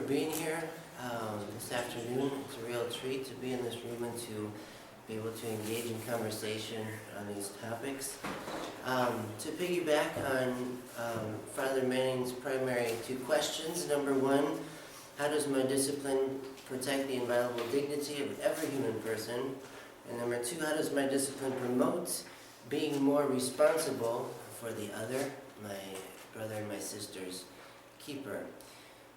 being here this afternoon. It's a real treat to be in this room and to be able to engage in conversation on these topics. To piggyback on Father Manning's primary two questions. Number one, how does my discipline protect the inviolable dignity of every human person? And number two, how does my discipline promote being more responsible for the other, my brother and my sister's keeper?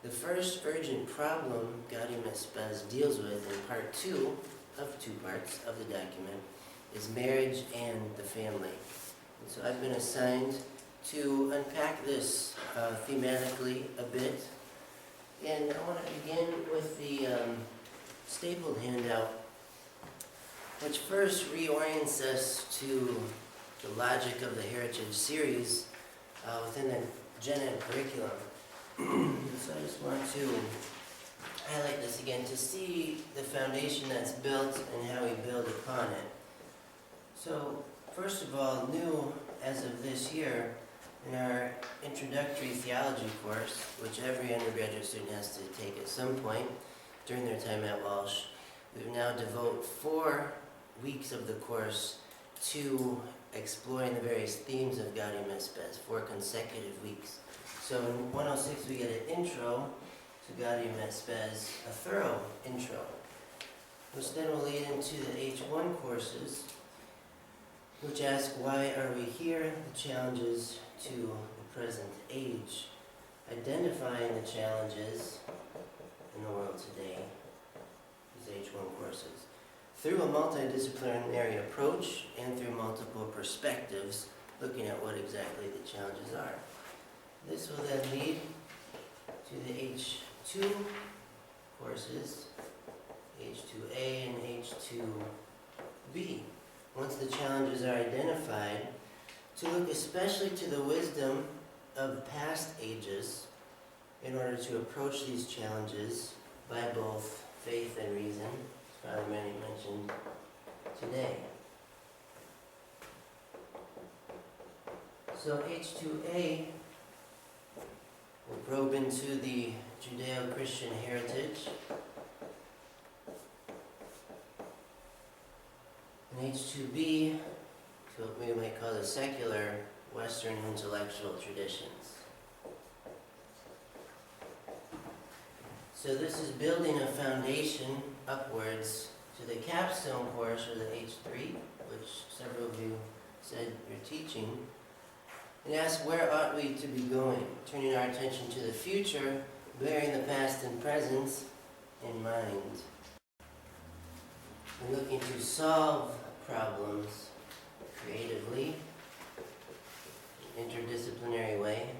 The first urgent problem Gaudium et Spes deals with in part two of two parts of the document is marriage and the family. And so I've been assigned to unpack this thematically a bit. And I want to begin with the stapled handout, which first reorients us to the logic of the Heritage series within the Gen Ed curriculum. So I just want to highlight this again to see the foundation that's built and how we build upon it. So first of all, new as of this year, in our introductory theology course, which every undergraduate student has to take at some point during their time at Walsh, we've now devoted 4 weeks of the course to exploring the various themes of Gaudium et Spes, 4 consecutive weeks. So in 106 we get an intro to Gaudium et Spes, a thorough intro, which then will lead into the H1 courses, which ask why are we here, the challenges to the present age, identifying the challenges in the world today, these H1 courses, through a multidisciplinary approach and through multiple perspectives, looking at what exactly the challenges are. This will then lead to the H2 courses, H2A and H2B. Once the challenges are identified, to look especially to the wisdom of past ages in order to approach these challenges by both faith and reason, as Father Manning mentioned today. So H2A will probe into the Judeo-Christian heritage. And H2B, to what we might call the secular Western intellectual traditions. So this is building a foundation upwards to the capstone course, or the H3, which several of you said you're teaching, and ask where ought we to be going, turning our attention to the future, bearing the past and present in mind, and looking to solve problems creatively, interdisciplinary way,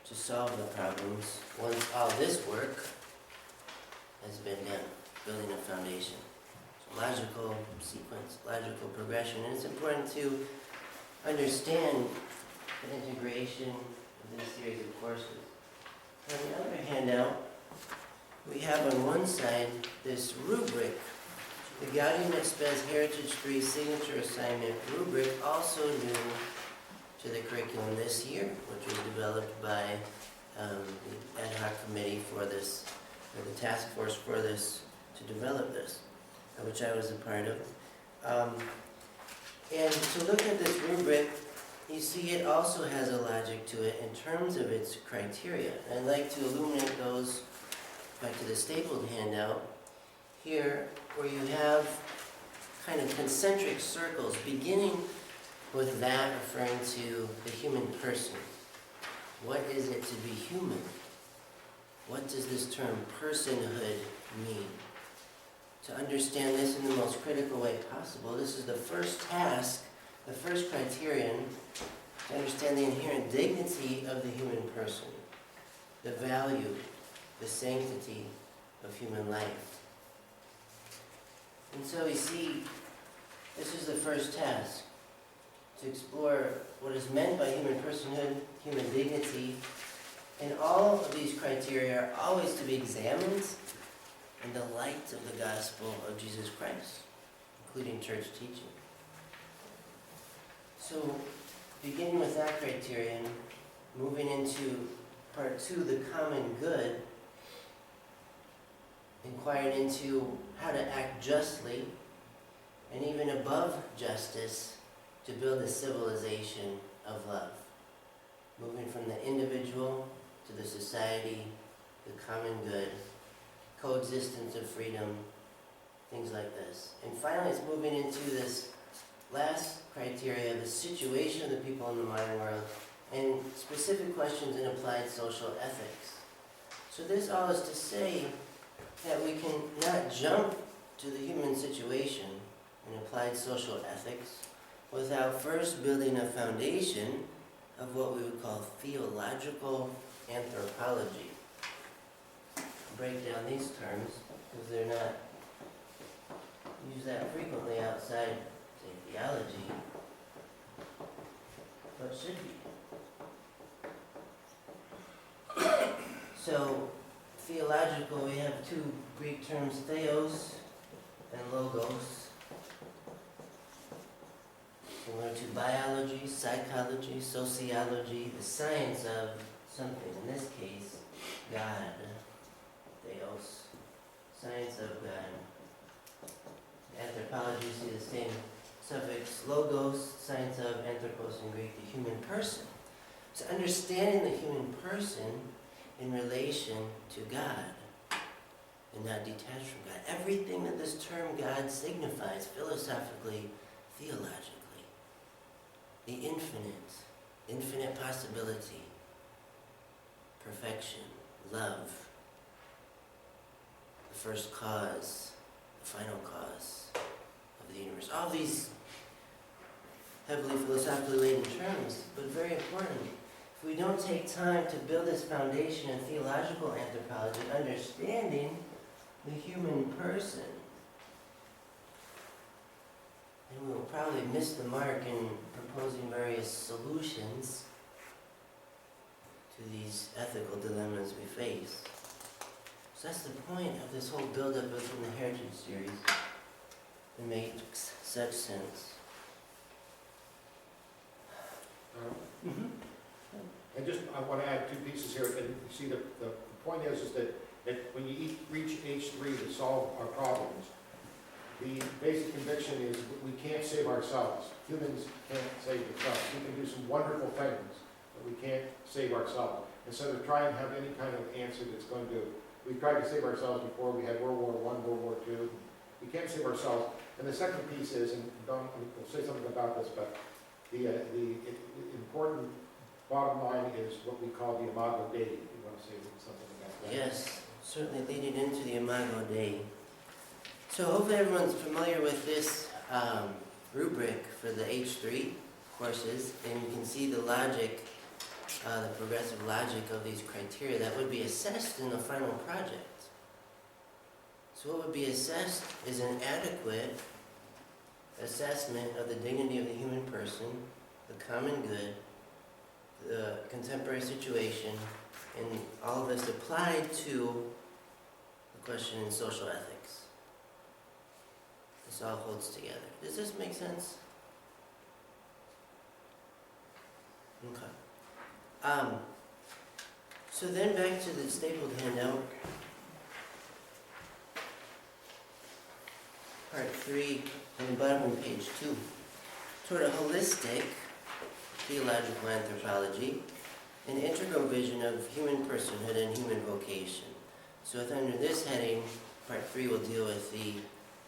to solve the problems once all this work has been done, building a foundation. Logical sequence, logical progression. And it's important to understand the integration of this series of courses. On the other handout, we have on one side this rubric, the Gaudium et Spes Heritage 3 Signature Assignment rubric, also new to the curriculum this year, which was developed by the ad hoc committee for this, or the task force for this, to develop this, which I was a part of. And to look at this rubric, you see it also has a logic to it in terms of its criteria. And I'd like to illuminate those back to the stapled handout here, where you have kind of concentric circles, beginning with that referring to the human person. What is it to be human? What does this term personhood mean? To understand this in the most critical way possible, this is the first task, the first criterion, to understand the inherent dignity of the human person, the value, the sanctity of human life. And so we see, this is the first task, to explore what is meant by human personhood, human dignity, and all of these criteria are always to be examined in the light of the gospel of Jesus Christ, including church teaching. So, beginning with that criterion, moving into part 2, the common good, inquired into how to act justly and even above justice to build a civilization of love. Moving from the individual to the society, the common good, coexistence of freedom, things like this. And finally, it's moving into this last criteria, the situation of the people in the modern world, and specific questions in applied social ethics. So this all is to say that we can not jump to the human situation in applied social ethics without first building a foundation of what we would call theological anthropology. Break down these terms because they're not used that frequently outside, say, theology, but should be. So, theological, we have two Greek terms, theos and logos. Similar to biology, psychology, sociology, the science of something, in this case, God. Theos, science of God. Anthropology, you see the same suffix, logos, science of, anthropos in Greek, the human person. So understanding the human person in relation to God and not detached from God. Everything that this term God signifies philosophically, theologically. The infinite possibility, perfection, love, the first cause, the final cause of the universe. All these heavily philosophically laden terms, but very important. If we don't take time to build this foundation in theological anthropology, understanding the human person, then we will probably miss the mark in proposing various solutions to these ethical dilemmas we face. So that's the point of this whole build-up from the Heritage series. It makes such sense. I want to add two pieces here. And you see, the point is that when you reach H3 to solve our problems, the basic conviction is we can't save ourselves. Humans can't save themselves. We can do some wonderful things, but we can't save ourselves. Instead of trying to have any kind of answer that's going to, we tried to save ourselves before. We had World War I, World War II. We can't save ourselves. And the second piece is, and Don will say something about this, but the important bottom line is what we call the Imago Dei. You want to say something about that? Yes, certainly leading into the Imago Dei. So hopefully everyone's familiar with this rubric for the H3 courses, and you can see the logic, the progressive logic of these criteria that would be assessed in the final project. So what would be assessed is an adequate assessment of the dignity of the human person, the common good, the contemporary situation, and all of this applied to the question in social ethics. This all holds together. Does this make sense? Okay. So then back to the stapled handout. Part 3, on the bottom of page 2. Toward a holistic theological anthropology, an integral vision of human personhood and human vocation. So under this heading, part 3 will deal with the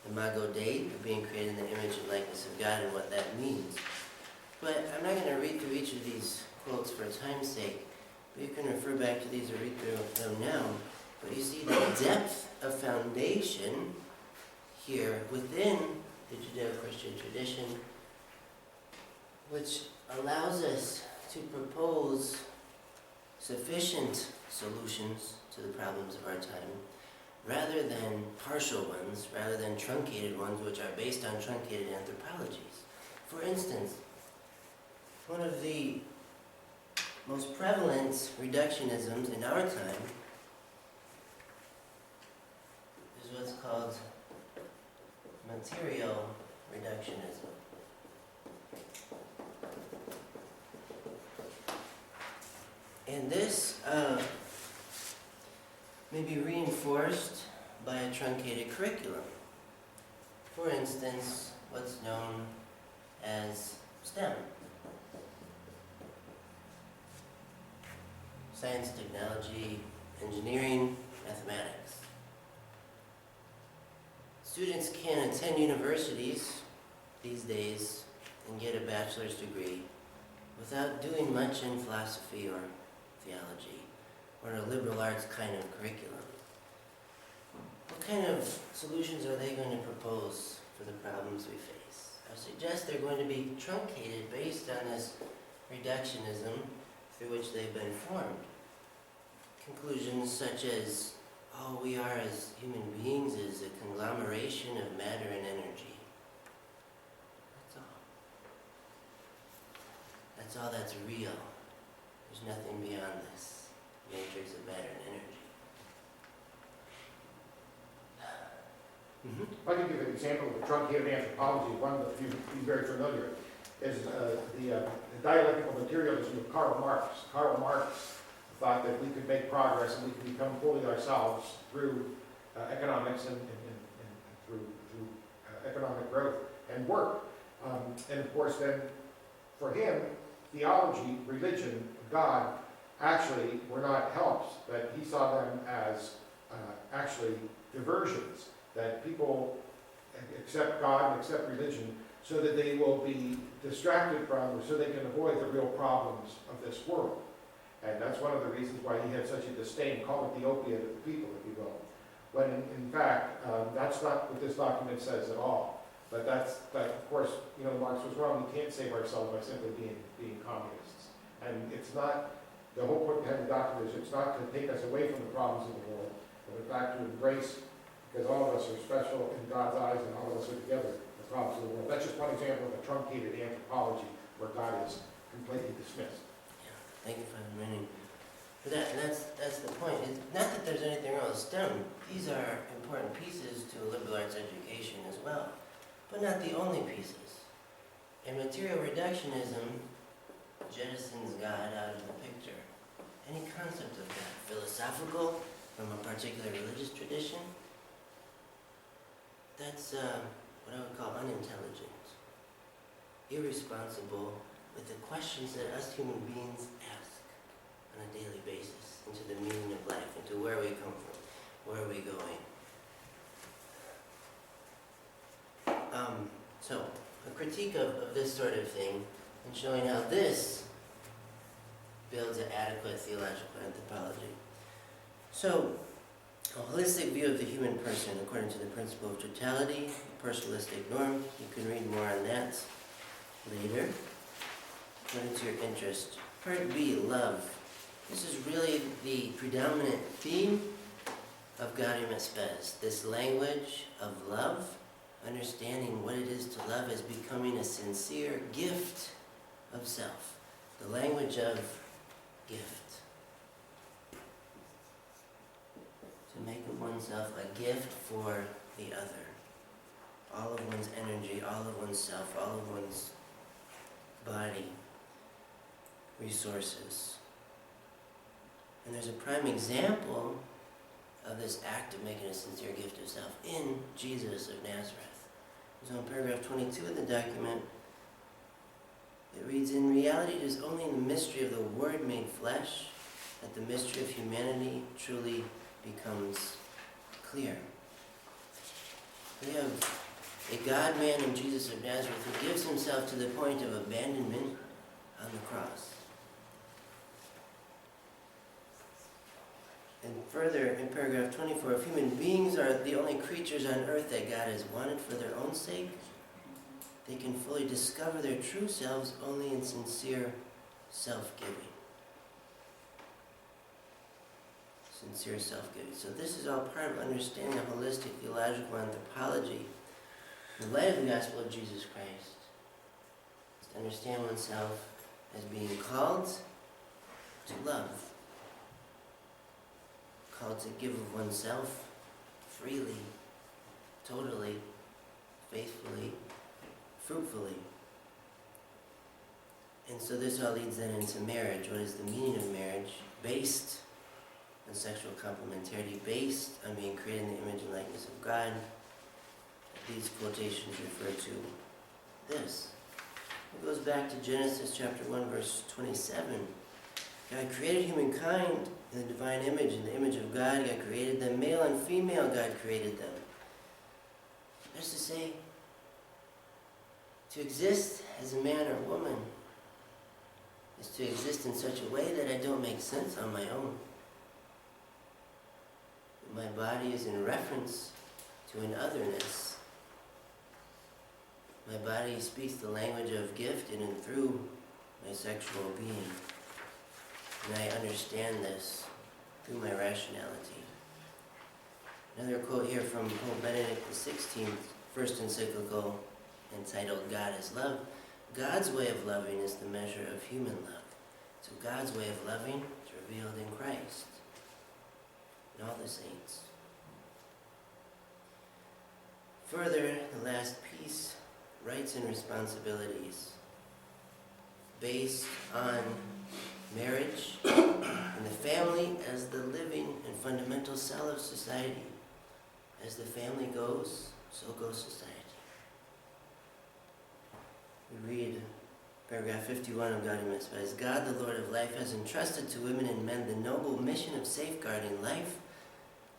Imago Dei, being created in the image and likeness of God, and what that means. But I'm not going to read through each of these quotes for time's sake, but you can refer back to these or read through them now. But you see the depth of foundation here within the Judeo-Christian tradition, which allows us to propose sufficient solutions to the problems of our time, rather than partial ones, rather than truncated ones, which are based on truncated anthropologies. For instance, one of the most prevalent reductionisms in our time is what's called material reductionism. And this may be reinforced by a truncated curriculum. For instance, what's known as STEM. Science, technology, engineering, mathematics. Students can attend universities these days and get a bachelor's degree without doing much in philosophy or theology or a liberal arts kind of curriculum. What kind of solutions are they going to propose for the problems we face? I suggest they're going to be truncated based on this reductionism through which they've been formed. Conclusions such as, all we are as human beings is a conglomeration of matter and energy. That's all. That's all that's real. There's nothing beyond this matrix of matter and energy. If I can give an example of truncated anthropology, one that you'd be very familiar, is the dialectical materialism of Karl Marx. Karl Marx thought that we could make progress and we could become fully ourselves through economics and through economic growth and work. And of course then, for him, theology, religion, God, actually were not helps, but he saw them as actually diversions, that people accept God and accept religion so that they will be distracted from, or so they can avoid the real problems of this world. And that's one of the reasons why he had such a disdain, call it the opiate of the people, if you will. When in fact, that's not what this document says at all. But of course, Marx was wrong. We can't save ourselves by simply being communists. And it's not, the whole point behind the document is it's not to take us away from the problems of the world, but in fact to embrace, because all of us are special in God's eyes and all of us are together, the problems of the world. That's just one example of a truncated anthropology where God is completely dismissed. Thank you for reminding. But that's the point. It's not that there's anything wrong with STEM. These are important pieces to a liberal arts education as well, but not the only pieces. And material reductionism jettisons God out of the picture. Any concept of God, philosophical from a particular religious tradition, that's what I would call unintelligent, irresponsible with the questions that us human beings ask on a daily basis into the meaning of life, into where we come from, where are we going. So, a critique of this sort of thing and showing how this builds an adequate theological anthropology. So, a holistic view of the human person according to the principle of totality, personalistic norm. You can read more on that later. According to your interest. Part B, love. This is really the predominant theme of Gaudium et Spes. This language of love, understanding what it is to love as becoming a sincere gift of self. The language of gift. To make of oneself a gift for the other. All of one's energy, all of one's self, all of one's body, resources. And there's a prime example of this act of making a sincere gift of self in Jesus of Nazareth. So in paragraph 22 of the document, it reads, in reality it is only in the mystery of the Word made flesh that the mystery of humanity truly becomes clear. We have a God-man in Jesus of Nazareth who gives himself to the point of abandonment on the cross. And further, in paragraph 24, if human beings are the only creatures on earth that God has wanted for their own sake, they can fully discover their true selves only in sincere self-giving. Sincere self-giving. So this is all part of understanding a holistic theological anthropology in light of the gospel of Jesus Christ. It's to understand oneself as being called to love. Called to give of oneself freely, totally, faithfully, fruitfully. And so this all leads then into marriage. What is the meaning of marriage? Based on sexual complementarity, based on being created in the image and likeness of God. These quotations refer to this. It goes back to Genesis chapter 1, verse 27. God created humankind in the divine image. In the image of God, God created them. Male and female, God created them. That's to say, to exist as a man or woman is to exist in such a way that I don't make sense on my own. My body is in reference to an otherness. My body speaks the language of gift in and through my sexual being. And I understand this through my rationality. Another quote here from Pope Benedict XVI, first encyclical entitled God is Love. God's way of loving is the measure of human love. So God's way of loving is revealed in Christ and all the saints. Further, the last piece, rights and responsibilities, based on marriage and the family as the living and fundamental cell of society. As the family goes, so goes society. We read paragraph 51 of Gaudium et Spes. God, the Lord of life, has entrusted to women and men the noble mission of safeguarding life,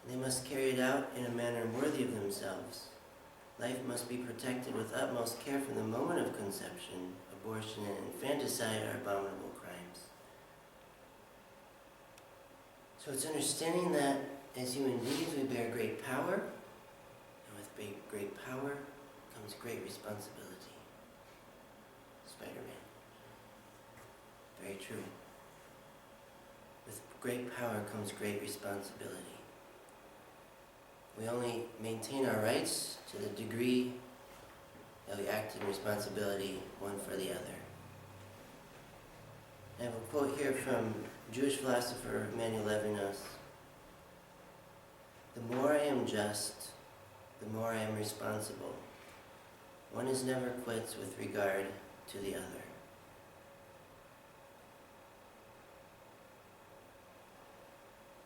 and they must carry it out in a manner worthy of themselves. Life must be protected with utmost care from the moment of conception. Abortion and infanticide are abominable crimes. So it's understanding that as human beings we bear great power, and with great power comes great responsibility. Spider-Man. Very true. With great power comes great responsibility. We only maintain our rights to the degree that we act in responsibility one for the other. I have a quote here from Jewish philosopher Emmanuel Levinas. The more I am just, the more I am responsible. One is never quits with regard to the other.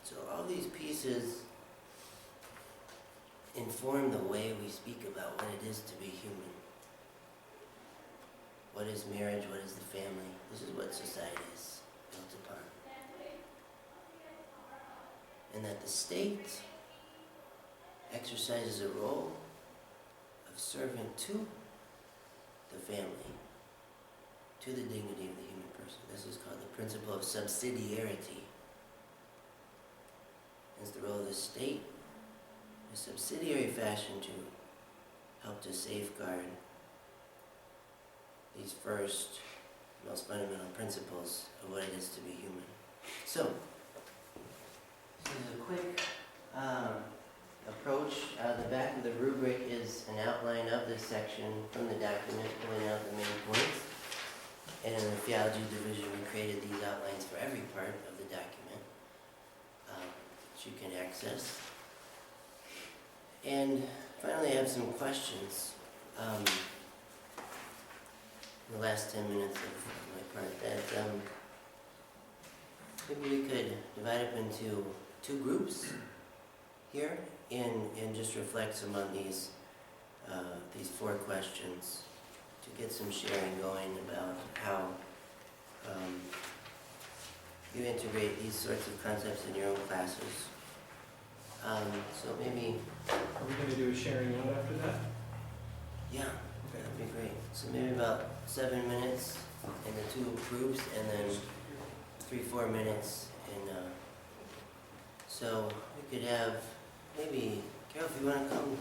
So all these pieces inform the way we speak about what it is to be human. What is marriage? What is the family? This is what society is built upon. And that the state exercises a role of servant to the family, to the dignity of the human person. This is called the principle of subsidiarity. It's the role of the state in a subsidiary fashion to help to safeguard these first, most fundamental principles of what it is to be human. So, this is a quick approach. The back of the rubric is an outline of this section from the document, pulling out the main points. And in the theology division, we created these outlines for every part of the document, which you can access. And finally, I have some questions. In the last 10 minutes of my part, that maybe we could divide up into two groups here and just reflect some on these four questions to get some sharing going about how you integrate these sorts of concepts in your own classes. So maybe... Are we going to do a sharing out after that? Yeah, that'd be great. So maybe about 7 minutes in the two groups, and then 3-4 minutes in... So we could have maybe, Carol, if you want to come